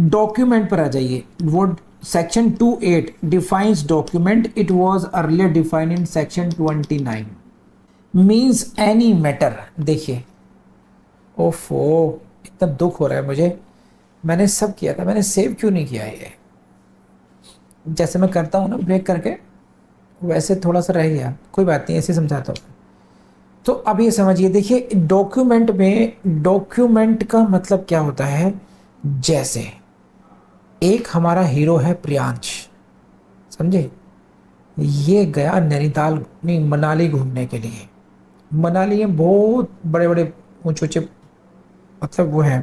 Document पर आ जाइए। वो section 28 defines document, it was earlier defined in section 29। Means any matter. देखिए, ओफो, इतना दुख हो रहा है मुझे, मैंने सब किया था, मैंने सेव क्यों नहीं किया ये? जैसे मैं करता हूँ ना ब्रेक करके, वैसे थोड़ा सा रह गया, कोई बात नहीं, ऐसे समझाता हूँ। तो अब ये समझिए, देखिए डॉक्यूमेंट में, डॉक्यूमेंट का मतलब क्या होता है? जैसे एक हमारा हीरो है प्रियांश, समझे? ये गया नैनीताल, नहीं मनाली घूमने के लिए। मनाली में बहुत बड़े बड़े ऊंचे ऊंचे, मतलब वो है,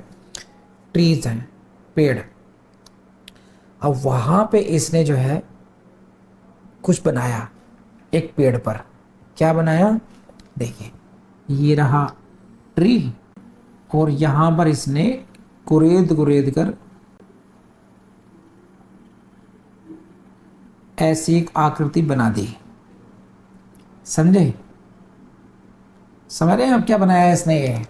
ट्रीज हैं, पेड़। अब वहां पे इसने जो है कुछ बनाया एक पेड़ पर। क्या बनाया? देखिए, ये रहा ट्री, और यहां पर इसने कुरेद कुरेद कर ऐसी एक आकृति बना दी। समझे? समझ रहे हैं आप क्या बनाया है इसने? ये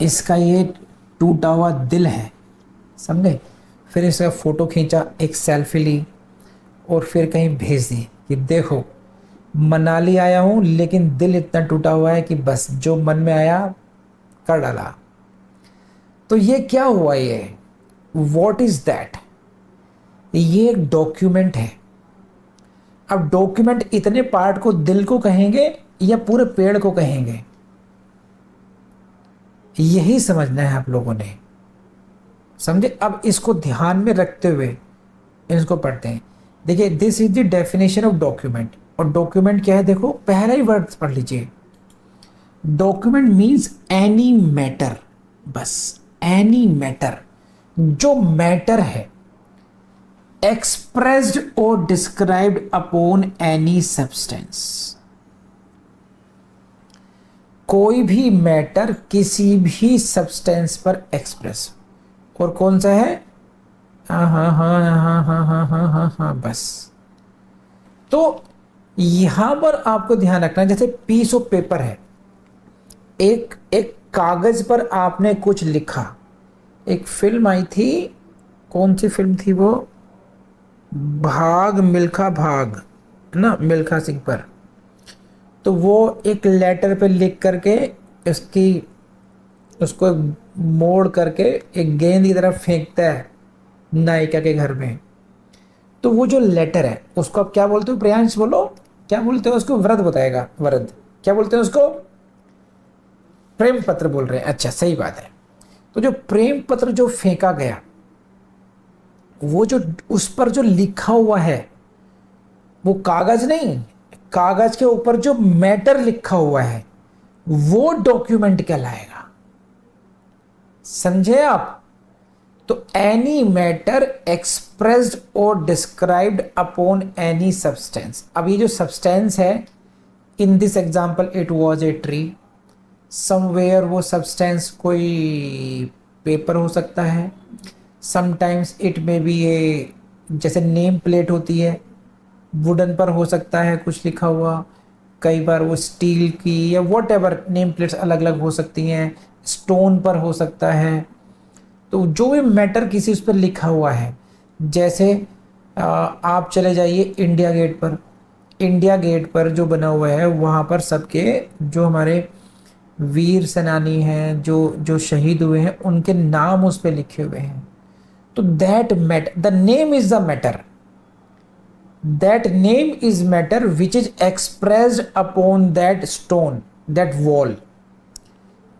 इसका ये टूटा हुआ दिल है, समझे? फिर इसका फोटो खींचा, एक सेल्फी ली, और फिर कहीं भेज दी कि देखो मनाली आया हूं, लेकिन दिल इतना टूटा हुआ है कि बस जो मन में आया कर डाला। तो ये क्या हुआ? ये व्हाट इज दैट? ये एक डॉक्यूमेंट है। अब डॉक्यूमेंट इतने पार्ट को दिल को कहेंगे या पूरे पेड़ को कहेंगे? यही समझना है आप लोगों ने, समझे? अब इसको ध्यान में रखते हुए इसको पढ़ते हैं। देखिए, this is the definition of document. और डॉक्यूमेंट क्या है? देखो पहला ही वर्ड पढ़ लीजिए। डॉक्यूमेंट मीन्स एनी मैटर, बस एनी मैटर, जो मैटर है, एक्सप्रेस्ड और डिस्क्राइब्ड अपॉन एनी सब्सटेंस। कोई भी मैटर किसी भी सब्सटेंस पर एक्सप्रेस। और कौन सा है? हाँ हाँ हाँ हाँ हाँ हाँ हाँ हाँ हाँ, बस। तो यहां पर आपको ध्यान रखना, जैसे पीस ऑफ पेपर है, एक एक कागज पर आपने कुछ लिखा। एक फिल्म आई थी, कौन सी फिल्म थी वो? भाग मिल्खा भाग, है ना, मिल्खा सिंह पर। तो वो एक लेटर पे लिख करके उसकी, उसको मोड़ करके एक गेंद की तरफ फेंकता है नायिका के घर में। तो वो जो लेटर है उसको आप क्या बोलते हो? प्रियांश बोलो, क्या बोलते हो उसको? वृद्ध बताएगा, वृद्ध। क्या बोलते हैं उसको? प्रेम पत्र बोल रहे हैं, अच्छा सही बात है। तो जो प्रेम पत्र जो फेंका गया, वो जो उस पर जो लिखा हुआ है, वो कागज नहीं, कागज के ऊपर जो मैटर लिखा हुआ है वो डॉक्यूमेंट कहलाएगा। समझे आप? तो एनी मैटर एक्सप्रेस्ड और डिस्क्राइब्ड अपॉन एनी सब्सटेंस। अब ये जो सब्सटेंस है, in this example it was a tree. Somewhere वो सब्सटेंस कोई पेपर हो सकता है, समटाइम्स इट मे बी ए, जैसे नेम प्लेट होती है, वुडन पर हो सकता है कुछ लिखा हुआ, कई बार वो स्टील की या वॉट एवर नेम प्लेट्स अलग अलग हो सकती हैं, स्टोन पर हो सकता है। तो जो भी मैटर किसी उस पर लिखा हुआ है, जैसे आप चले जाइए इंडिया गेट पर। इंडिया गेट पर जो बना हुआ है वहाँ पर सबके जो हमारे वीर सेनानी हैं, जो जो शहीद हुए हैं, उनके नाम उस पर लिखे हुए हैं। तो that matter, the name is the matter, that name is matter which is expressed upon that stone, that wall.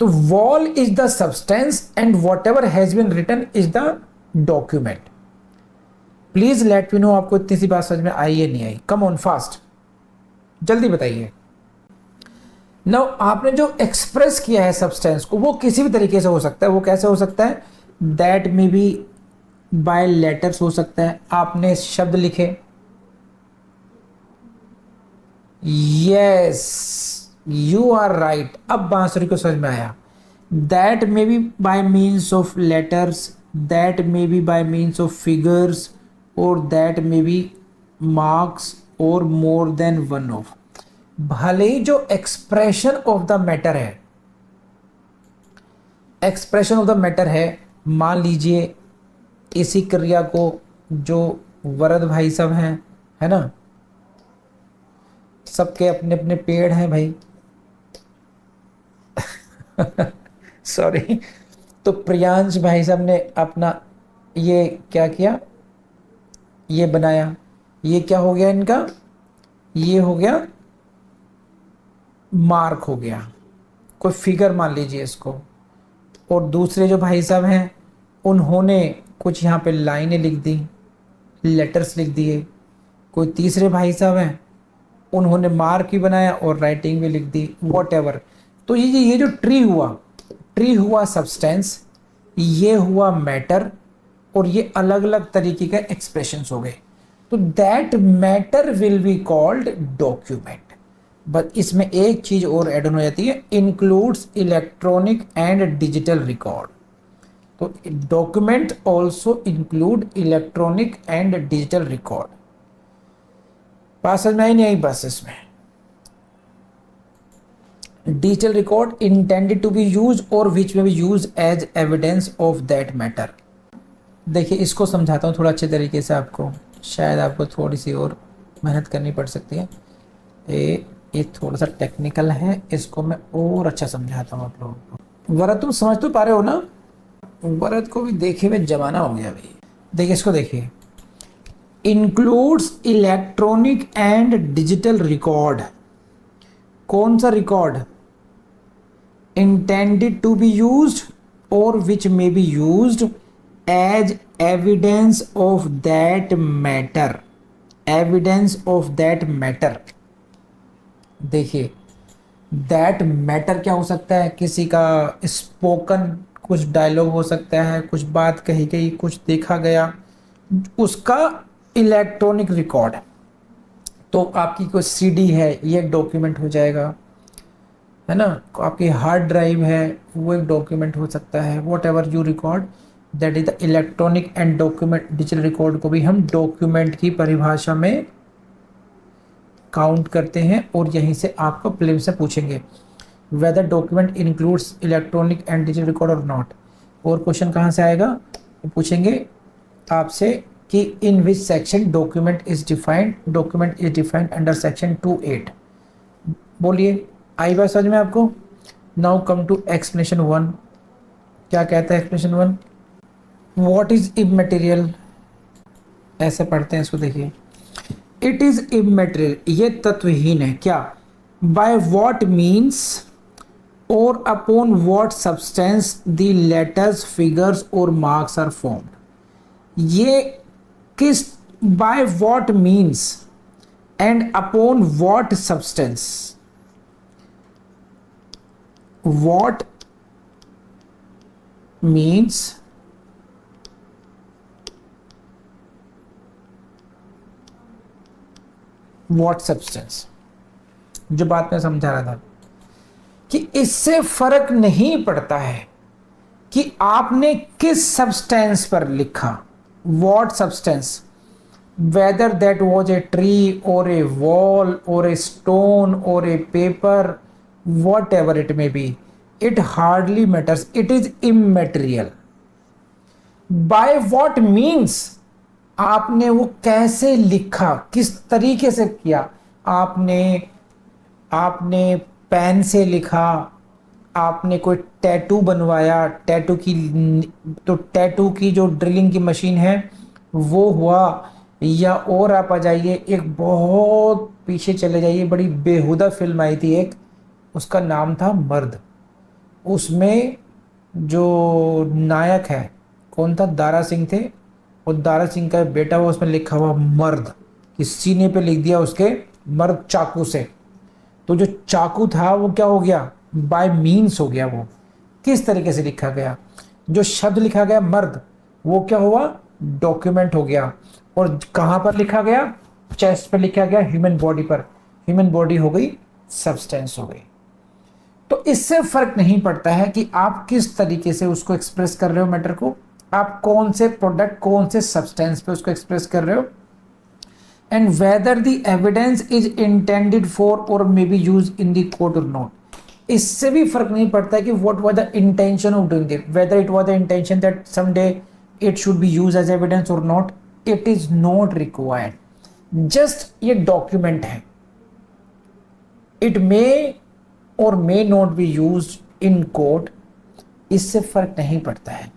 तो wall is the substance and whatever has been written is the document. Please let me know आपको इतनी सी बात समझ में आई है नहीं आई? Come on fast, जल्दी बताइए। नाउ आपने जो एक्सप्रेस किया है सब्सटेंस को, वो किसी भी तरीके से हो सकता है। वो कैसे हो सकता है? That may be by letters हो सकता है, आपने शब्द लिखे। यस, यू आर राइट, अब बांसुरी को समझ में आया। That may be bye means of letters, that may be bye means of figures, और दैट मे बी मार्क्स और मोर देन वन ऑफ। भले ही जो एक्सप्रेशन ऑफ द मैटर है, एक्सप्रेशन ऑफ द मैटर है, मान लीजिए इसी क्रिया को जो वरद भाई सब हैं, है ना, सबके अपने अपने पेड़ हैं भाई सॉरी। तो प्रियांश भाई साहब ने अपना ये क्या किया, ये बनाया, ये क्या हो गया इनका, ये हो गया मार्क हो गया, कोई फिगर मान लीजिए इसको। और दूसरे जो भाई साहब हैं उन्होंने कुछ यहाँ पे लाइनें लिख दी, लेटर्स लिख दिए। कोई तीसरे भाई साहब हैं उन्होंने मार्क भी बनाया और राइटिंग भी लिख दी, वॉट। तो ये जो ट्री हुआ सब्सटेंस, ये हुआ मैटर, और ये अलग अलग तरीके के एक्सप्रेशंस हो गए। तो that matter will be called document. But इसमें एक चीज और ऐड ऑन हो जाती है, includes electronic and digital record. तो document also include electronic and digital record. बात समझ में आई नहीं आई? बस इसमें digital record intended to be use or which may be use as evidence of that matter. देखिए इसको समझाता हूँ थोड़ा अच्छे तरीके से आपको, शायद आपको थोड़ी सी और मेहनत करनी पड़ सकती है। ये थोड़ा सा टेक्निकल है, इसको मैं और अच्छा समझाता हूँ आप लोगों को। वरद तुम समझ तो पा रहे हो ना? वरद को भी देखे हुए जमाना हो गया भाई। देखिए इसको देखिए, includes electronic and digital record. कौन सा record? Intended to be used or which may be used as evidence of that matter. Evidence of that matter. देखिए दैट मैटर क्या हो सकता है? किसी का स्पोकन कुछ डायलॉग हो सकता है, कुछ बात कही गई, कुछ देखा गया, उसका इलेक्ट्रॉनिक रिकॉर्ड। तो आपकी कोई सीडी है, ये एक डॉक्यूमेंट हो जाएगा, है ना। आपकी हार्ड ड्राइव है, वो एक डॉक्यूमेंट हो सकता है। What ever you record that is the electronic and document. Digital record को भी हम डॉक्यूमेंट की परिभाषा में काउंट करते हैं। और यहीं से आपको प्रीलिम से पूछेंगे whether document includes electronic and digital record or not. और क्वेश्चन कहाँ से आएगा? पूछेंगे आपसे कि in which section document is defined. Document is defined under section 2(8). बोलिए आई बात समझ में आपको? Now come to explanation 1। क्या कहता है एक्सप्लेनेशन 1? What is इमैटेरियल? ऐसे पढ़ते हैं इसको, देखिए इट इज इमैटेरियल, ये तत्वहीन है। क्या? बाय व्हाट मीन्स और upon what substance the letters, figures और मार्क्स आर फॉर्म्ड। ये किस, by what means and upon what substance. What means what substance, जो बात मैं समझा रहा था कि इससे फर्क नहीं पड़ता है कि आपने किस सब्सटेंस पर लिखा। What substance, whether that was a tree or a wall or a stone or a paper, whatever it may be, it hardly matters, it is immaterial. By what means, आपने वो कैसे लिखा, किस तरीके से किया। आपने पेन से लिखा, आपने कोई टैटू बनवाया, टैटू की जो ड्रिलिंग की मशीन है वो हुआ। या और आप आ जाइए, एक बहुत पीछे चले जाइए, बड़ी बेहुदा फिल्म आई थी एक, उसका नाम था मर्द। उसमें जो नायक है कौन था? दारा सिंह थे। और दारा सिंह का बेटा हुआ, उसमें लिखा हुआ मर्द, कि सीने पे लिख दिया उसके मर्द चाकू से। तो जो चाकू था वो क्या हो गया? बाय मीन्स हो गया। वो किस तरीके से लिखा गया? जो शब्द लिखा गया मर्द, वो क्या हुआ? डॉक्यूमेंट हो गया। और कहाँ पर लिखा गया? चेस्ट पर लिखा गया, ह्यूमन बॉडी पर। ह्यूमन बॉडी हो गई सब्सटेंस हो गई। तो इससे फर्क नहीं पड़ता है कि आप किस तरीके से उसको एक्सप्रेस कर रहे हो मैटर को, आप कौन से प्रोडक्ट, कौन से सब्सटेंस पे उसको एक्सप्रेस कर रहे हो, and whether the evidence is intended for or may be used in the court or not. इससे भी फर्क नहीं पड़ता है कि what was the intention of doing it, whether it was the intention that someday it should be use as evidence or not, it is not required. Just ये document है, it may or may not be use in court, इससे फर्क नहीं पड़ता है।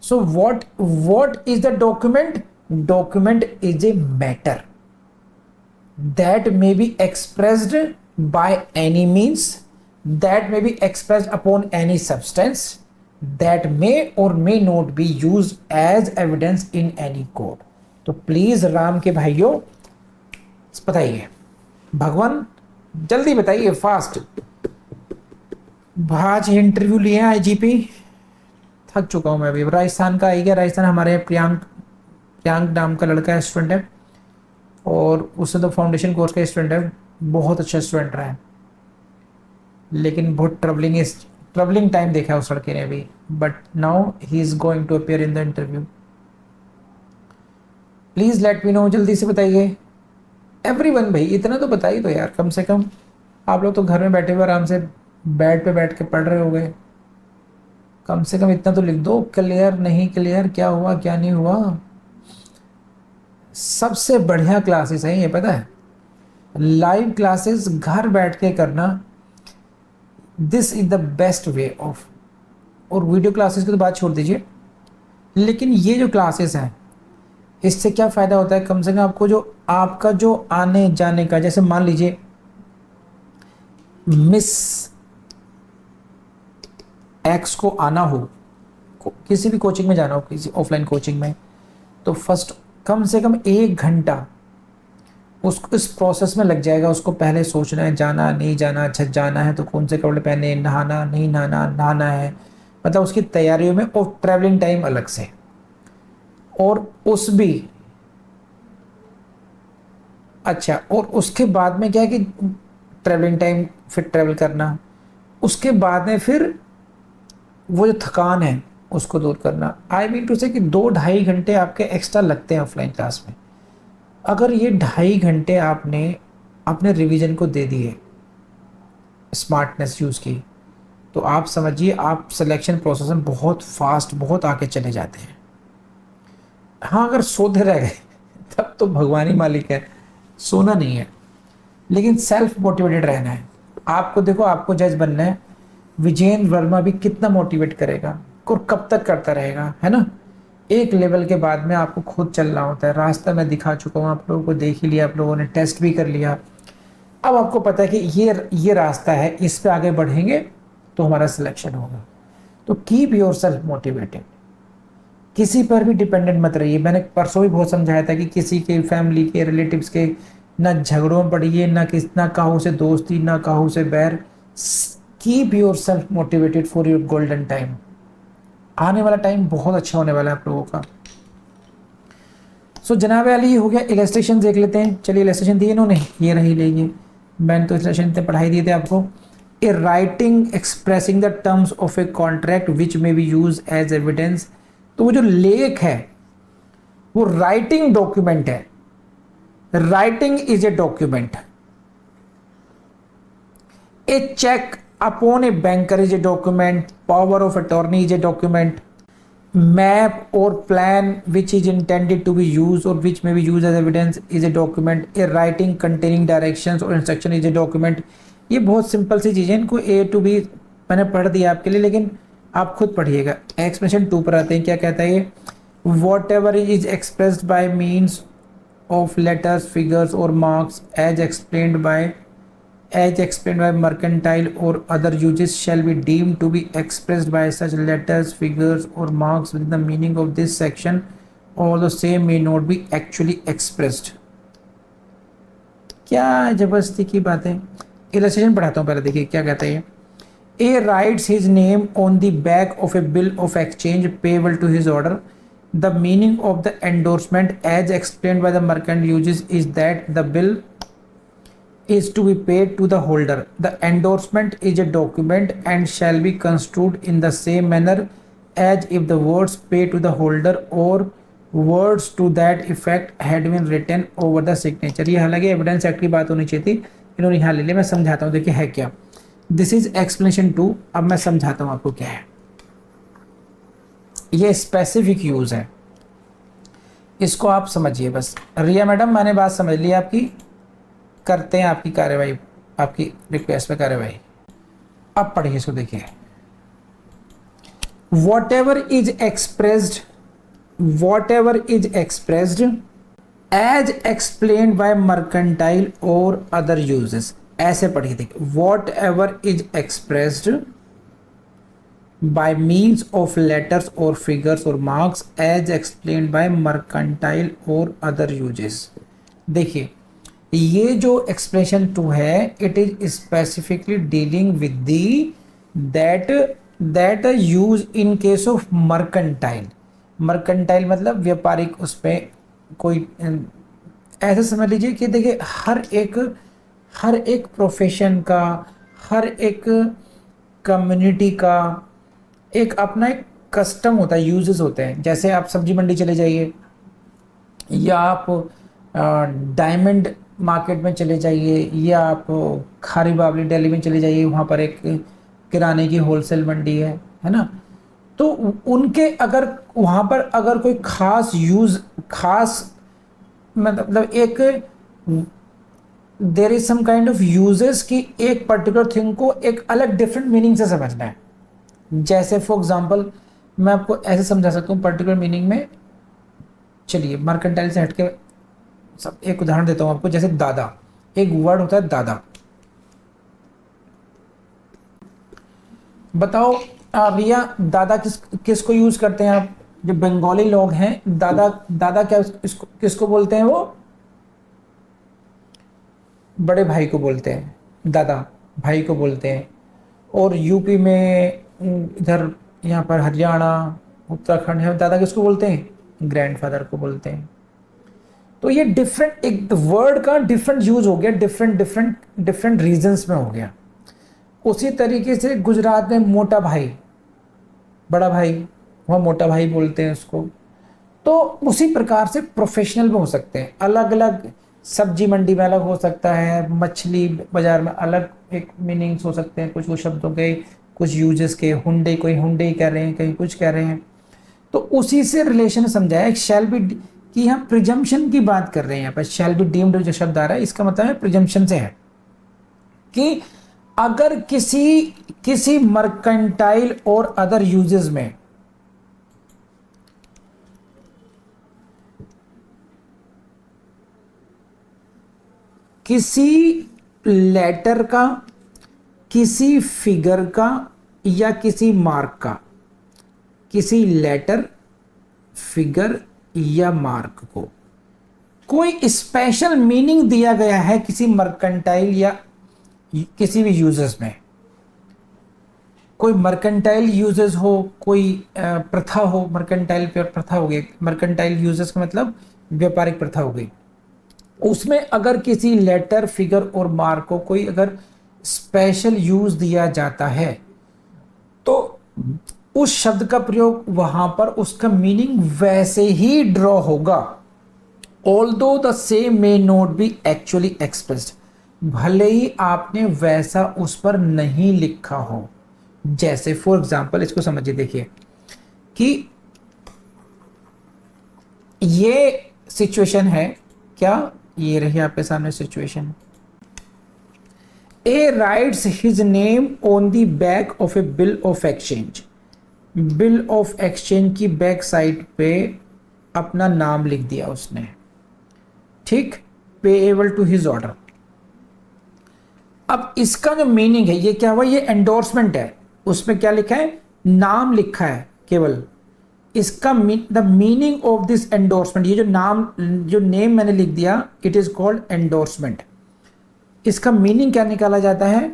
So what is the document? Document is a matter that may be expressed by any means, that may be expressed upon any substance, that may or may not be used as evidence in any court। तो please Ram के भाइयों बताइए, भगवान जल्दी बताइए, fast. आज interview लिए IGP, थक चुका हूं मैं अभी। राजस्थान का आई गया, राजस्थान हमारे प्रियांक नाम का लड़का है, स्टूडेंट है, और उससे तो फाउंडेशन कोर्स का स्टूडेंट है, बहुत अच्छा स्टूडेंट रहा है, लेकिन बहुत ट्रबलिंग टाइम देखा है उस लड़के ने अभी, but now he is going to appear in the interview. Please let me know, जल्दी से बताइए एवरीवन। भाई इतना तो बताइए तो यार, कम से कम आप लोग तो घर में बैठे हुए आराम से बेड पे बैठ के पढ़ रहे हो गए, कम से कम इतना तो लिख दो, क्लियर नहीं क्लियर, क्या हुआ क्या नहीं हुआ। सबसे बढ़िया क्लासेस हैं ये, पता है, लाइव क्लासेस घर बैठ के करना, this is the best way of. और वीडियो क्लासेस की तो बात छोड़ दीजिए, लेकिन ये जो क्लासेस हैं इससे क्या फ़ायदा होता है, कम से कम आपको जो आपका जो आने जाने का, जैसे मान लीजिए मिस एक्स को आना हो, किसी भी कोचिंग में जाना हो, किसी ऑफलाइन कोचिंग में, तो फर्स्ट कम से कम 1 घंटा उसको इस प्रोसेस में लग जाएगा। उसको पहले सोचना है जाना नहीं जाना, अच्छा जाना है तो कौन से कपड़े पहने, नहाना नहीं नहाना, नहाना है, मतलब उसकी तैयारियों में, और ट्रैवलिंग टाइम अलग से, और उस भी अच्छा, और उसके बाद में क्या है कि ट्रैवलिंग टाइम, फिर ट्रैवल करना, उसके बाद में फिर वो जो थकान है उसको दूर करना। आई मीन टू से कि 2-2.5 घंटे आपके एक्स्ट्रा लगते हैं ऑफलाइन क्लास में। अगर ये 2.5 घंटे आपने अपने रिवीजन को दे दिए, स्मार्टनेस यूज़ की, तो आप समझिए आप सिलेक्शन प्रोसेस में बहुत फास्ट, बहुत आगे चले जाते हैं। हाँ, अगर सोते रह गए तब तो भगवान ही मालिक है, सोना नहीं है, लेकिन सेल्फ मोटिवेटेड रहना है। आपको देखो, आपको जज बनना है, विजेंद्र वर्मा भी कितना मोटिवेट करेगा और कब तक करता रहेगा, है ना। एक लेवल के बाद में आपको खुद चलना होता है, रास्ता मैं दिखा चुका हूँ, आप लोगों को देख ही लिया, आप लोगों ने टेस्ट भी कर लिया। अब आपको पता है कि ये रास्ता है, इस पे आगे बढ़ेंगे तो हमारा सिलेक्शन होगा। तो कीप योर सेल्फ मोटिवेटेड, किसी पर भी डिपेंडेंट मत रहिए। मैंने परसों भी बहुत समझाया था कि किसी के फैमिली के, रिलेटिव्स के ना झगड़ों में पड़िए, ना काहू से दोस्ती, ना काहू से बैर। Keep your self motivated for your golden time. आने वाला टाइम बहुत अच्छा होने वाला है आप लोगों का। सो जनाब अली हो गया, इलस्ट्रेशन देख लेते हैं। चलिए इलस्ट्रेशन दिए इन्होंने, ये रही लेंगे, मैंने तो इलस्ट्रेशन इतने पढ़ाई दिए थे आपको। A writing expressing the terms of a contract which may be use as evidence. तो वो जो लेख है वो राइटिंग डॉक्यूमेंट है, writing is a document. A cheque upon a banker is a document, power of attorney is a document, map or plan which is intended to be used or which may be used as evidence is a document, a writing containing directions or instruction is a document। ये बहुत simple सी चीज़ें, इनको A to B मैंने पढ़ दिया आपके लिए, लेकिन आप खुद पढ़िएगा। एक्सप्रेशन 2 पर आते हैं, क्या कहता है ये, whatever is expressed by means of letters, figures or marks as explained by mercantile or other uses shall be deemed to be expressed by such letters, figures or marks within the meaning of this section, although same may not be actually expressed। क्या जबरदस्ती की बात है। Illustration पढ़ाता हूँ, पहले देखिए क्या कहता है। A writes his name on the back of a bill of exchange payable to his order. The meaning of the endorsement as explained by the mercantile uses is that the bill is to be paid to the holder. The endorsement is a document and shall be construed in the same manner as if the words pay to the holder or words to that effect had been written over the signature। ये हालांकि evidence act की बात होनी चाहिए थी, इन्होंने यहाँ ले लिया, मैं समझाता हूँ, देखिए है क्या। This is explanation 2। अब मैं समझाता हूं आपको क्या है। ये स्पेसिफिक यूज है, इसको आप समझिए बस। रिया मैडम मैंने बात समझ ली आपकी, करते हैं आपकी कार्यवाही, आपकी रिक्वेस्ट पे कार्यवाही। अब पढ़िए इसको, देखिए। whatever is expressed whatever is expressed as explained by mercantile or other uses, ऐसे पढ़िए, देखिए। whatever is expressed by means of letters or figures or marks as explained by mercantile or other uses। देखिए, ये जो expression 2 है, it is specifically dealing with the that use in case of mercantile. Mercantile मतलब व्यापारिक, उसमें कोई ऐसे समझ लीजिए कि देखिए हर एक प्रोफेशन का, हर एक कम्युनिटी का एक अपना एक कस्टम होता है, यूजेस होते हैं। जैसे आप सब्जी मंडी चले जाइए, या आप डायमंड मार्केट में चले जाइए, या आप खारी बावली दिल्ली में चले जाइए, वहाँ पर एक किराने की होलसेल मंडी है ना। तो उनके अगर वहाँ पर अगर कोई खास मतलब एक there is some kind of usages की एक पर्टिकुलर थिंग को एक अलग डिफरेंट मीनिंग से समझना है। जैसे फॉर एग्जांपल मैं आपको ऐसे समझा सकता हूँ पर्टिकुलर मीनिंग में। चलिए मर्केंटाइल से हटके सब एक उदाहरण देता हूँ आपको। जैसे दादा, एक वर्ड होता है दादा। बताओ रिया, दादा किसको यूज करते हैं आप? जो बंगाली लोग हैं, दादा क्या किसको बोलते हैं? वो बड़े भाई को बोलते हैं, दादा भाई को बोलते हैं। और यूपी में, इधर यहाँ पर हरियाणा, उत्तराखंड है, दादा किसको बोलते हैं? ग्रैंडफादर को बोलते हैं। तो ये डिफरेंट, एक वर्ड का डिफरेंट यूज हो गया, डिफरेंट रीजंस में हो गया। उसी तरीके से गुजरात में मोटा भाई, बड़ा भाई, वहाँ मोटा भाई बोलते हैं उसको। तो उसी प्रकार से प्रोफेशनल में हो सकते हैं, अलग अलग। सब्जी मंडी में अलग हो सकता है, मछली बाजार में अलग एक मीनिंग्स हो सकते हैं कुछ वो शब्दों के, कुछ यूजेस के। हुंडई, कोई हुंडई कह रहे हैं, कहीं कुछ कह रहे हैं। तो उसी से रिलेशन समझाया। एक शैल बी कि हम प्रिजम्पशन की बात कर रहे हैं यहाँ पर। शैल बी डीम्ड जो शब्द आ रहा है, इसका मतलब है प्रिजम्पशन से है कि अगर किसी मर्केंटाइल और अदर यूजेस में किसी लेटर का, किसी फिगर का या किसी मार्क का, किसी लेटर, फिगर या मार्क को कोई स्पेशल मीनिंग दिया गया है किसी मर्केंटाइल या किसी भी यूजर्स में, कोई मर्केंटाइल यूजर्स हो, कोई प्रथा हो। मर्केंटाइल प्रथा हो गई, मर्केंटाइल यूजर्स का मतलब व्यापारिक प्रथा हो गई। उसमें अगर किसी लेटर, फिगर और मार्क को कोई अगर स्पेशल यूज दिया जाता है, तो उस शब्द का प्रयोग वहां पर उसका मीनिंग वैसे ही ड्रॉ होगा। Although the same may not B actually expressed, भले ही आपने वैसा उस पर नहीं लिखा हो। जैसे फॉर एग्जाम्पल, इसको समझिए, देखिए कि ये सिचुएशन है क्या, ये रही आपके सामने situation. A rights his name on the back of A bill of exchange. Bill of exchange की बैक साइड पे अपना नाम लिख दिया उसने, ठीक, पेएबल टू हिज ऑर्डर। अब इसका जो मीनिंग है, ये क्या हुआ? ये एंडोर्समेंट है। उसमें क्या लिखा है? नाम लिखा है केवल। इसका the meaning of this endorsement, ये जो नेम मैंने लिख दिया, इट इज कॉल्ड एंडोर्समेंट। इसका मीनिंग क्या निकाला जाता है?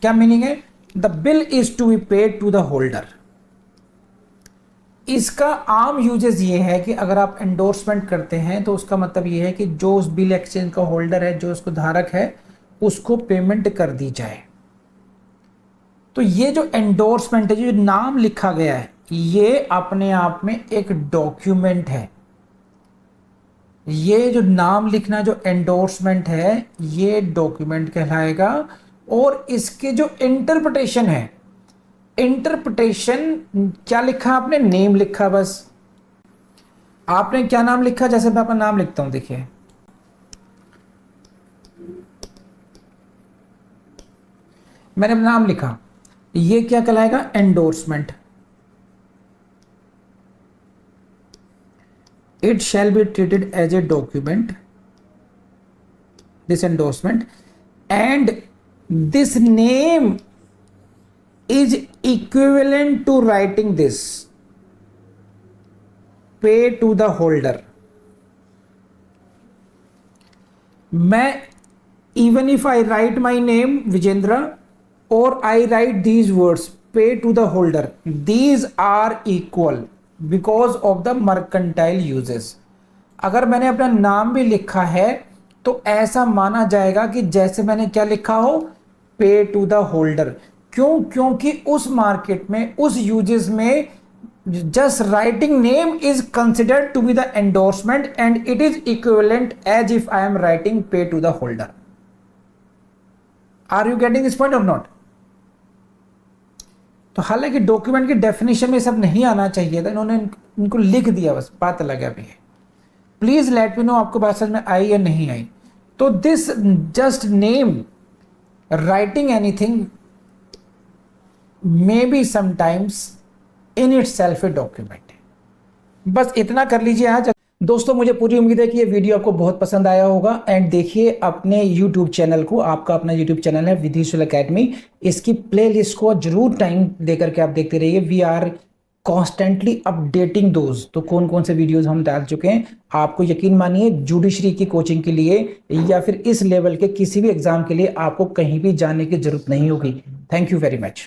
क्या मीनिंग है? The bill is to be paid to the holder. इसका आम यूजेस ये है कि अगर आप एंडोर्समेंट करते हैं तो उसका मतलब ये है कि जो उस बिल एक्सचेंज का होल्डर है, जो उसको धारक है, उसको पेमेंट कर दी जाए। तो ये जो एंडोर्समेंट है, जो नाम लिखा गया है, ये अपने आप में एक डॉक्यूमेंट है। ये जो नाम लिखना, जो एंडोर्समेंट है, ये डॉक्यूमेंट कहलाएगा। और इसके जो इंटरप्रिटेशन है, इंटरप्रिटेशन क्या लिखा आपने, नेम लिखा, बस आपने क्या नाम लिखा, जैसे मैं अपना नाम लिखता हूं, देखिए मैंने अपना नाम लिखा, ये क्या कहलाएगा, endorsement. It shall be treated as a document, this endorsement, and this name is equivalent to writing this, pay to the holder। मैं even if I write my name Vijendra or I write these words pay to the holder, these are equal because of the mercantile uses। अगर मैंने अपना नाम भी लिखा है तो ऐसा माना जाएगा कि जैसे मैंने क्या लिखा हो, पे टू द होल्डर। क्यों? क्योंकि उस मार्केट में, उस यूजेस में just writing name is considered to be the endorsement and it is equivalent as if I am writing pay to the holder। Are you getting this point or not? तो हालांकि document की definition में सब नहीं आना चाहिए था, इन्होंने इनको लिख दिया, बस बात अलग है। अभी प्लीज लेट मी नो आपको बात समझ में आई या नहीं आई। तो this just name writing anything may be sometimes in it self a document. बस इतना कर लीजिए आज। दोस्तों मुझे पूरी उम्मीद है कि ये वीडियो आपको बहुत पसंद आया होगा। एंड देखिए अपने YouTube चैनल को, आपका अपना YouTube चैनल है विधिशूल एकेडमी, इसकी प्लेलिस्ट को जरूर टाइम देकर के आप देखते रहिए। वी आर कॉन्स्टेंटली अपडेटिंग दोस्त। तो कौन कौन से वीडियोस हम डाल चुके हैं, आपको यकीन मानिए जुडिशरी की कोचिंग के लिए या फिर इस लेवल के किसी भी एग्जाम के लिए आपको कहीं भी जाने की जरूरत नहीं होगी। Thank you very much.